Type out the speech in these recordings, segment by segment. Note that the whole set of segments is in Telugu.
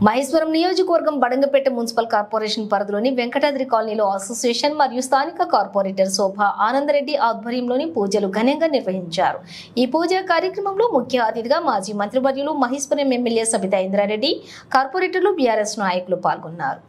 మహేశ్వరం నియోజకవర్గం బడంగపేట మున్సిపల్ కార్పొరేషన్ పరిధిలోని వెంకటాద్రి కాలనీలో అసోసియేషన్ మరియు స్థానిక కార్పొరేటర్ శోభ ఆనందరెడ్డి ఆధ్వర్యంలోని పూజలు ఘనంగా నిర్వహించారు. ఈ పూజా కార్యక్రమంలో ముఖ్య అతిథిగా మాజీ మంత్రివర్యులు మహేశ్వరం ఎమ్మెల్యే సబితా ఇంద్రారెడ్డి, కార్పొరేటర్లు, బీఆర్ఎస్ నాయకులు పాల్గొన్నారు.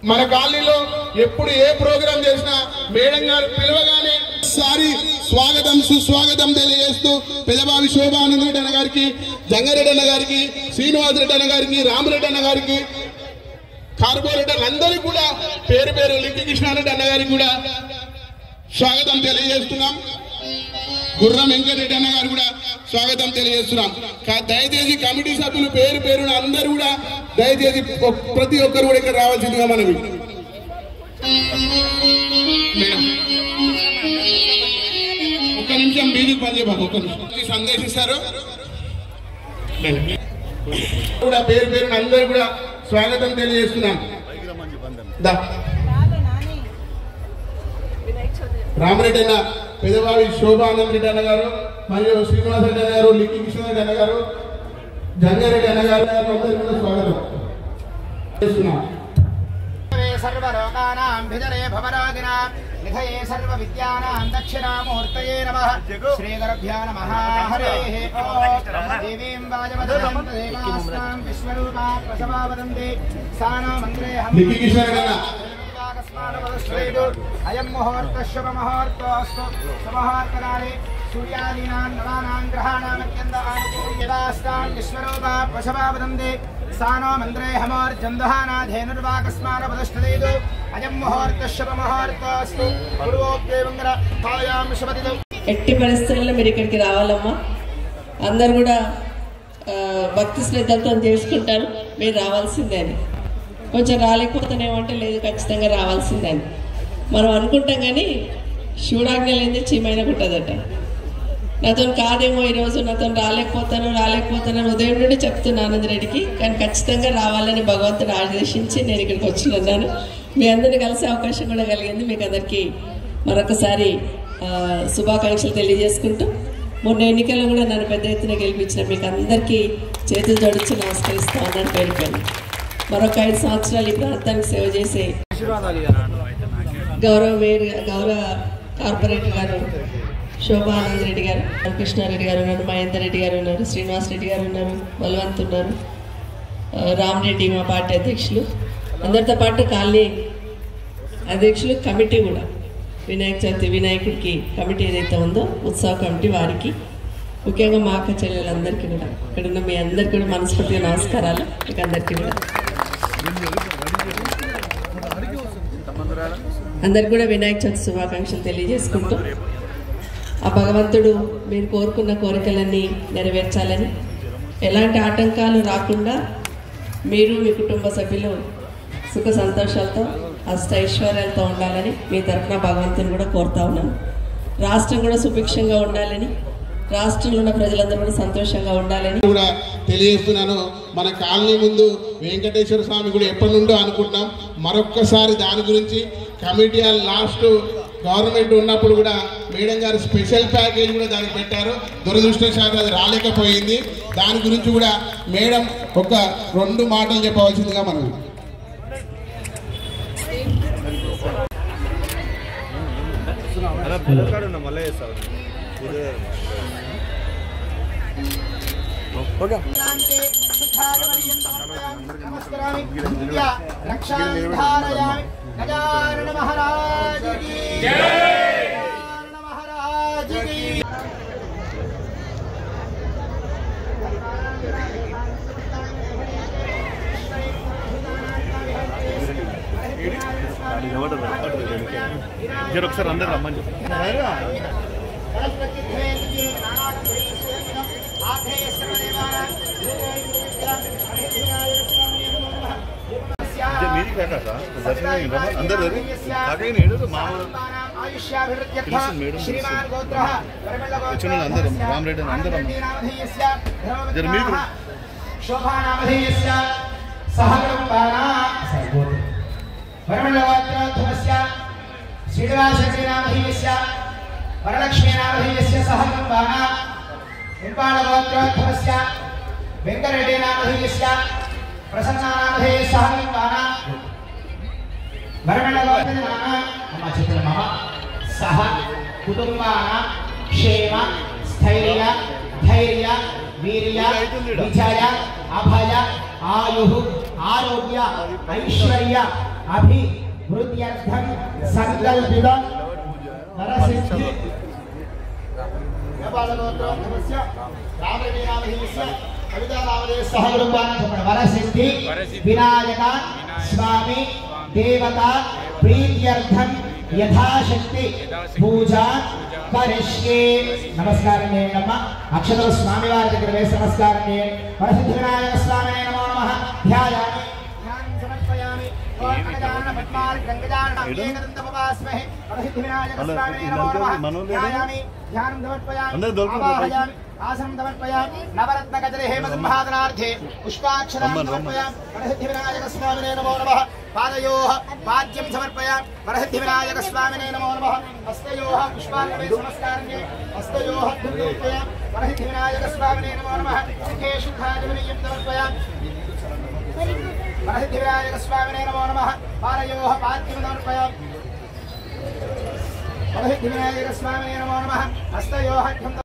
మన కాలనీలో ఎప్పుడు ఏ ప్రోగ్రాం చేసినా మేడం గారు పిలవగానే సారి స్వాగతం సుస్వాగతం తెలియజేస్తూ పెదబావి శోభానందరెడ్డి అన్న గారికి, జంగారెడ్డి అన్న గారికి, శ్రీనివాసరెడ్డి అన్న గారికి, రామరెడ్డి అన్న గారికి, కార్పొరేటర్ అందరికీ కూడా పేరు పేరు లింకి కృష్ణారెడ్డి అన్న గారికి కూడా స్వాగతం తెలియజేస్తున్నాం. గుర్రం వెంకటరెడ్డి అన్న గారు కూడా స్వాగతం తెలియజేస్తున్నాం. దయచేసి కమిటీ సభ్యులు పేరు పేరున అందరూ కూడా దయచేసి ప్రతి ఒక్కరు కూడా ఇక్కడ రావాల్సిందిగా మనవి. ఒక్క నిమిషం బీజీ పని చెప్పాలి. ఒక్క నిమిషం సందేశిస్తారు కూడా పేరు పేరున అందరూ కూడా స్వాగతం తెలియజేస్తున్నాం. రామరెడ్డి అన్న, పెదబావి శోభానందరెడ్డి అన్న గారు మరియు శ్రీనివాసరెడ్డి అన్న గారు, లింకి కృష్ణారెడ్డి అన్న గారు, జంగారెడ్డి అన్న గారు అందరికీ కూడా స్వాగతం చేస్తున్నాం. సర్వలోకానాం భిజరే భవరాగినాం నిధయే సర్వ విద్యానాం దక్షిణామూర్తయే నమః. శ్రీ గురుభ్యో నమః. హరేః ఓం. దేవీం వాజవదనం దేవాస్నాం విశ్వరూపా ప్రసవా వదంతి సానో మంత్రేహం. లింకి కృష్ణారెడ్డి అన్న అయం ముహూర్త శుభ ముహూర్తోస్తు శుభముహూర్తకాలే సూర్యాదీనాం నవానాం గ్రహాణాం అత్యంత ఆనుకూల్యదాస్తాం విశ్వరూపా ప్రసవా వదంతి సానో మంత్రే హమోర్జందహానాధేనుర్వాకస్మాన ప్రతిష్ఠితేదు అయం ముహూర్త శుభ ముహూర్తోస్తు పూర్వోక్తేవంగర తాళయాం శుభదిదు. ఎట్టి పరిస్థితుల్లో మీరు ఇక్కడికి రావాలమ్మా. అందరు కూడా భక్తి శ్రద్ధలతో చేసుకుంటారు. మీరు రావాల్సిందే అని. కొంచెం రాలేకపోతేనేమంటే లేదు, ఖచ్చితంగా రావాల్సిందే అని మనం అనుకుంటాం. కానీ శివుడాజ్ఞ లేనిదే చీమైన కుట్టదట. నాతో కాదేమో ఈరోజు, నాతో రాలేకపోతాను ఉదయం నుండి చెప్తున్నా ఆనందరెడ్డికి. కానీ ఖచ్చితంగా రావాలని భగవంతుడు ఆదేశించి నేను ఇక్కడికి వచ్చినాను. మీ అందరినీ కలిసే అవకాశం కూడా కలిగింది. మీకు అందరికీ మరొకసారి శుభాకాంక్షలు తెలియజేసుకుంటూ, మొన్న ఎన్నికల్లో కూడా నన్ను పెద్ద ఎత్తున గెలిపించిన మీకు అందరికీ చేతులు జోడించి నమస్కరిస్తా ఉన్నాను పేరు పేరు. మరొక 5 సంవత్సరాలు ఈ ప్రాంతానికి సేవ చేసే గౌరవ కార్పొరేటర్ గారు శోభా ఆనందరెడ్డి గారు, కృష్ణారెడ్డి గారు ఉన్నారు, మహేందర్ రెడ్డి గారు ఉన్నారు, శ్రీనివాసరెడ్డి గారు ఉన్నారు, బలవంత్ ఉన్నారు, రామరెడ్డి మా పార్టీ అధ్యక్షులు, అందరితో పాటు కాలనీ అధ్యక్షులు, కమిటీ కూడా వినాయక చవితి వినాయకుడికి కమిటీ ఏదైతే ఉందో ఉత్సవ కమిటీ వారికి, ముఖ్యంగా మా అక్క చెల్లెలందరికీ కూడా, ఇక్కడ ఉన్న మీ అందరికీ కూడా మనస్ఫూర్తిగా నమస్కారాలు. మీకు అందరికీ కూడా అందరికి కూడా వినాయక చవితి శుభాకాంక్షలు తెలియజేసుకుంటూ, ఆ భగవంతుడు మీరు కోరుకున్న కోరికలన్నీ నెరవేర్చాలని, ఎలాంటి ఆటంకాలు రాకుండా మీరు మీ కుటుంబ సభ్యులు సుఖ సంతోషాలతో అష్టైశ్వర్యాలతో ఉండాలని మీ తరఫున భగవంతుని కూడా కోరుతా ఉన్నాను. రాష్ట్రం కూడా సుభిక్షంగా ఉండాలని, రాష్ట్రంలో ఉన్న ప్రజలందరూ కూడా సంతోషంగా ఉండాలని కూడా తెలియజేస్తున్నాను. మన కాలనీ ముందు వెంకటేశ్వర స్వామి కూడా ఎప్పటి నుండో అనుకుంటున్నాం. మరొక్కసారి దాని గురించి కమిటీ లాస్ట్ గవర్నమెంట్ ఉన్నప్పుడు కూడా మేడం గారు స్పెషల్ ప్యాకేజ్ కూడా దానికి పెట్టారు. దురదృష్టవశాత్తు అది రాలేకపోయింది. దాని గురించి కూడా మేడం ఒక 2 మాటలు చెప్పవలసిందిగా మనం. గజానన మహారాజ్ కీ జై. గజానన మహారాజ్ కీ. ఒకసారి అందరు రమ్మని మీది కాక దర్శనం అందరు आयुष्याभिवृद्ध्यर्थं श्रीमान गोत्रः वरमल्ल गोत्रः शोभा नामधेयस्य सहकुटुम्बाना वरमल्ल गोत्रस्य श्रीनिवासजी नामधेयस्य वरलक्ष्मी नामधेयस्य सहकुटुम्बाना इंपाल गोत्रस्य वेंकटरेड्डी नामधेयस्य प्रसन्ना नामधेयस्य सहकुटुम्बाना वरमल्ल गोत्रस्य सह कुटुंबाना क्षेम स्थैर्य धैर्य वीर्य विजय अभय आयु आरोग्य ऐश्वर्य अभिवृद्ध्यर्थं संकल्पित नरसिद्धि नेपालगोत्रोत्तमस्य रामरेड्डीनामधेयस्य कवितानामधेयस्य सहकुटुम्बानां वरसिद्धि विनायक स्वामी देवता प्रीत्यर्थं यथाशक्ति पूजा करिष्ये नमस्कारं नमः अक्षतः स्वामी वाరి దగ్గర వేసి నమస్కారం చేయండి వరసిద్ధి వినాయక స్వామి నమో నమః ధ్యాయామి ధ్యానం సమర్పయామి ఓం గజానన పద్మాల్ గంగజానన ఏకదంతముపాస్మహే వరసిద్ధి వినాయక స్వామి నమో నమః ధ్యాయామి ధ్యానం సమర్పయామి ఆవాహయామి आसनं समर्पयामि नवरत्न गजरे हेमसिंहासनार्थे पुष्पाक्षरां समर्पयामि वरसिद्धि विनायक स्वामिने नमो नमः पादयोः पाद्यं समर्पयामि वरसिद्धि विनायक स्वामिने नमो नमः हस्तयोः पुष्पाञ्जलि नमस्कारं हस्तयोः समर्पयामि वरसिद्धि विनायक स्वामिने नमो नमः मुखे शुद्धाजलिं समर्पयामि वरसिद्धि विनायक स्वामिने नमो नमः पादयोः पाद्यं समर्पयामि वरसिद्धि विनायक स्वामिने नमो नमः हस्तयोः